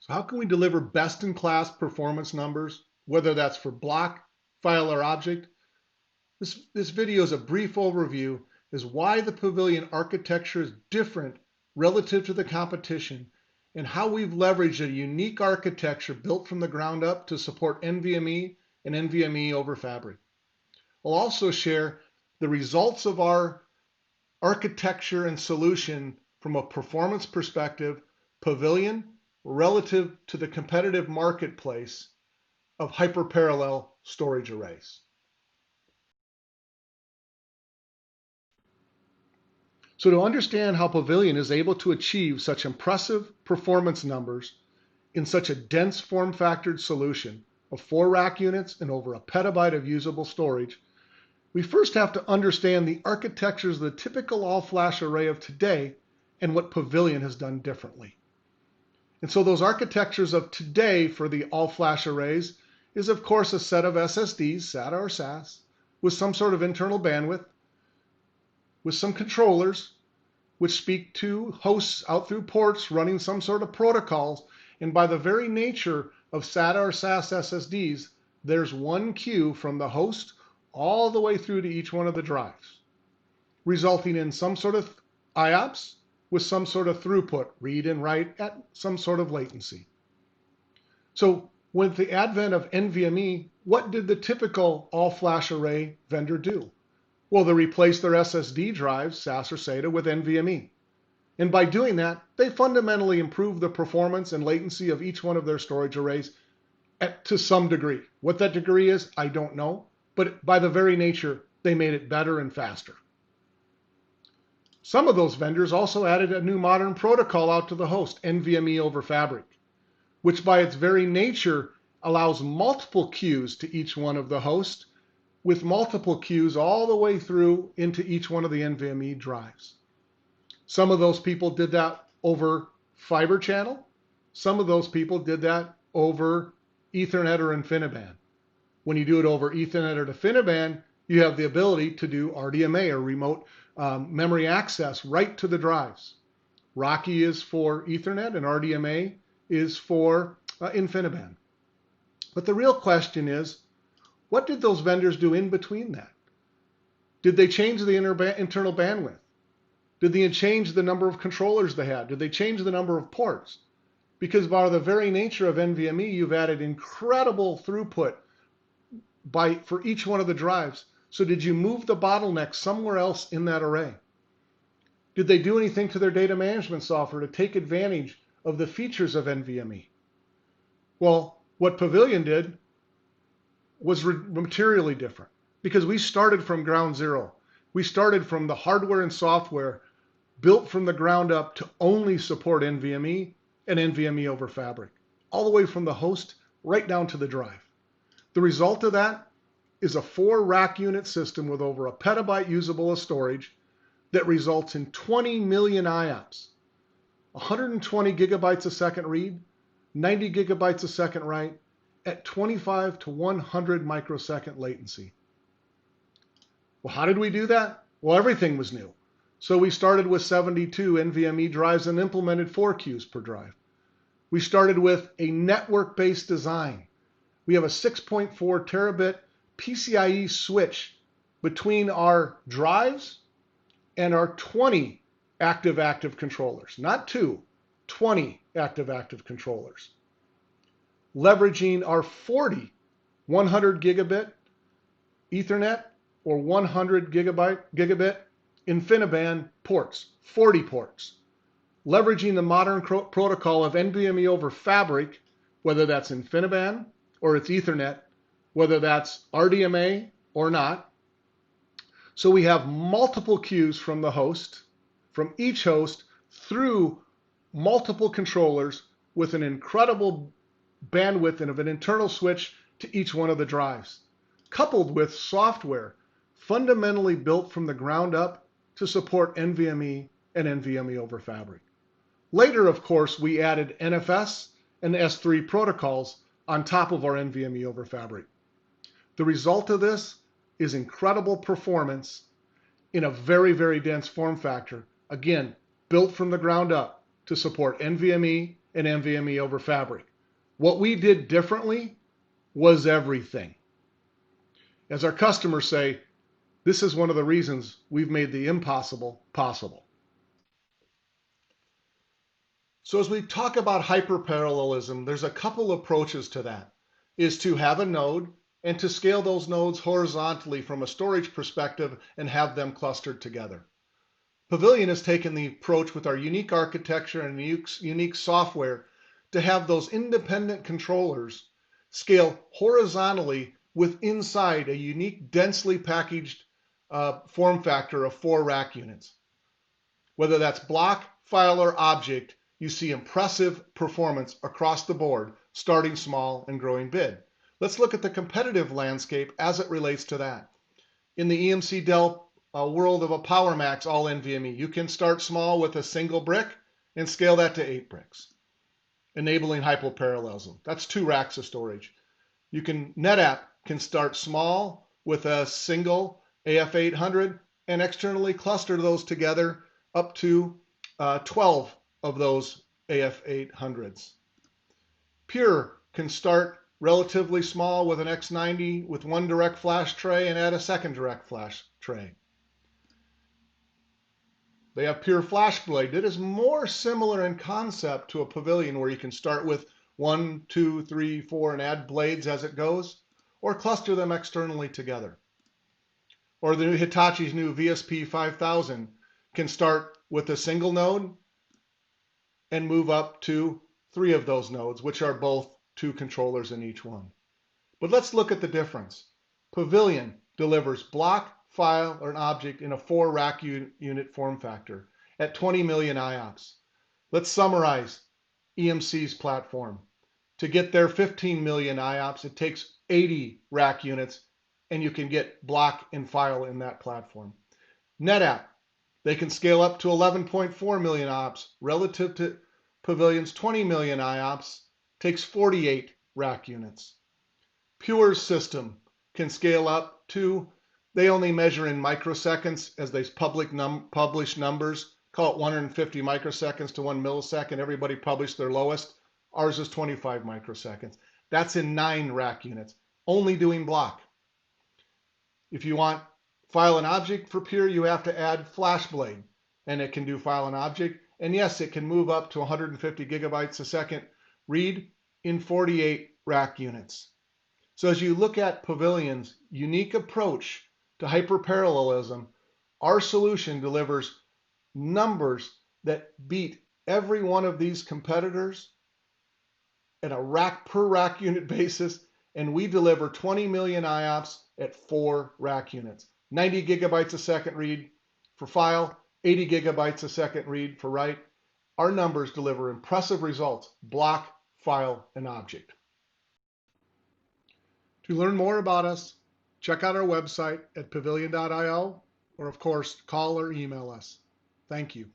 So how can we deliver best-in-class performance numbers, whether that's for block, file, or object? This video is a brief overview as why the Pavilion architecture is different relative to the competition and how we've leveraged a unique architecture built from the ground up to support NVMe and NVMe over Fabric. I'll also share the results of our architecture and solution from a performance perspective, Pavilion, relative to the competitive marketplace of hyperparallel storage arrays. So to understand how Pavilion is able to achieve such impressive performance numbers in such a dense form-factored solution of 4 rack units and over a petabyte of usable storage, we first have to understand the architectures of the typical all-flash array of today and what Pavilion has done differently. And so those architectures of today for the all-flash arrays is of course a set of SSDs, SATA or SAS, with some sort of internal bandwidth, with some controllers which speak to hosts out through ports running some sort of protocols. And by the very nature of SATA or SAS SSDs, there's one queue from the host all the way through to each one of the drives, resulting in some sort of IOPS with some sort of throughput, read and write at some sort of latency. So with the advent of NVMe, what did the typical all-flash array vendor do? Well, they replaced their SSD drives, SAS or SATA, with NVMe. And by doing that, they fundamentally improved the performance and latency of each one of their storage arrays to some degree. What that degree is, I don't know. But by the very nature, they made it better and faster. Some of those vendors also added a new modern protocol out to the host, NVMe over Fabric, which by its very nature allows multiple queues to each one of the hosts, with multiple queues all the way through into each one of the NVMe drives. Some of those people did that over fiber channel. Some of those people did that over Ethernet or InfiniBand. When you do it over Ethernet or InfiniBand, you have the ability to do RDMA or remote memory access right to the drives. Rocky is for Ethernet and RDMA is for InfiniBand. But the real question is, what did those vendors do in between that? Did they change the internal bandwidth? Did they change the number of controllers they had? Did they change the number of ports? Because by the very nature of NVMe, you've added incredible throughput for each one of the drives. So did you move the bottleneck somewhere else in that array? Did they do anything to their data management software to take advantage of the features of NVMe? Well, what Pavilion did was materially different because we started from ground zero. We started from the hardware and software built from the ground up to only support NVMe and NVMe over Fabric, all the way from the host right down to the drive. The result of that is a 4 rack unit system with over a petabyte usable of storage that results in 20 million IOPS, 120 gigabytes a second read, 90 gigabytes a second write at 25 to 100 microsecond latency. Well, how did we do that? Well, everything was new. So we started with 72 NVMe drives and implemented 4 queues per drive. We started with a network-based design. We have a 6.4 terabit PCIe switch between our drives and our 20 active controllers, not 2, 20 active controllers. Leveraging our 40 100 gigabit Ethernet or 100 gigabit InfiniBand ports, 40 ports. Leveraging the modern protocol of NVMe over Fabric, whether that's InfiniBand or it's Ethernet, whether that's RDMA or not. So we have multiple queues from the host, from each host through multiple controllers with an incredible bandwidth and of an internal switch to each one of the drives, coupled with software fundamentally built from the ground up to support NVMe and NVMe over Fabric. Later, of course, we added NFS and S3 protocols on top of our NVMe over Fabric. The result of this is incredible performance in a very, very dense form factor, again, built from the ground up to support NVMe and NVMe over Fabric. What we did differently was everything. As our customers say, this is one of the reasons we've made the impossible possible. So as we talk about hyperparallelism, there's a couple approaches to that. Is to have a node and to scale those nodes horizontally from a storage perspective and have them clustered together. Pavilion has taken the approach with our unique architecture and unique software to have those independent controllers scale horizontally with inside a unique densely packaged form factor of 4 rack units. Whether that's block, file, or object, you see impressive performance across the board, starting small and growing big. Let's look at the competitive landscape as it relates to that. In the EMC Dell world of a PowerMax all NVMe, you can start small with a single brick and scale that to 8 bricks, enabling hyperparallelism. That's 2 racks of storage. NetApp can start small with a single AF800 and externally cluster those together up to 12 of those AF800s. Pure can start relatively small with an X90 with 1 direct flash tray and add a second direct flash tray. They have Pure FlashBlade that is more similar in concept to a Pavilion, where you can start with 1, 2, 3, 4 and add blades as it goes, or cluster them externally together. Or the Hitachi's new VSP 5000 can start with a single node and move up to 3 of those nodes, which are both 2 controllers in each one. But let's look at the difference. Pavilion delivers block, file, or an object in a 4 rack unit form factor at 20 million IOPS. Let's summarize EMC's platform. To get their 15 million IOPS, it takes 80 rack units, and you can get block and file in that platform. NetApp, they can scale up to 11.4 million IOPS relative to Pavilion's 20 million IOPS, takes 48 rack units. Pure's system can scale up to, they only measure in microseconds as they publish numbers, call it 150 microseconds to 1 millisecond. Everybody published their lowest. Ours is 25 microseconds. That's in 9 rack units, only doing block. If you want file and object for Pure, you have to add FlashBlade, and it can do file and object. And yes, it can move up to 150 gigabytes a second read in 48 rack units. So as you look at Pavilion's unique approach to hyperparallelism, our solution delivers numbers that beat every one of these competitors at a rack per rack unit basis, and we deliver 20 million IOPS at 4 rack units. 90 gigabytes a second read for file, 80 gigabytes a second read for write. Our numbers deliver impressive results, block, file, and object. To learn more about us, check out our website at pavilion.io, or of course, call or email us. Thank you.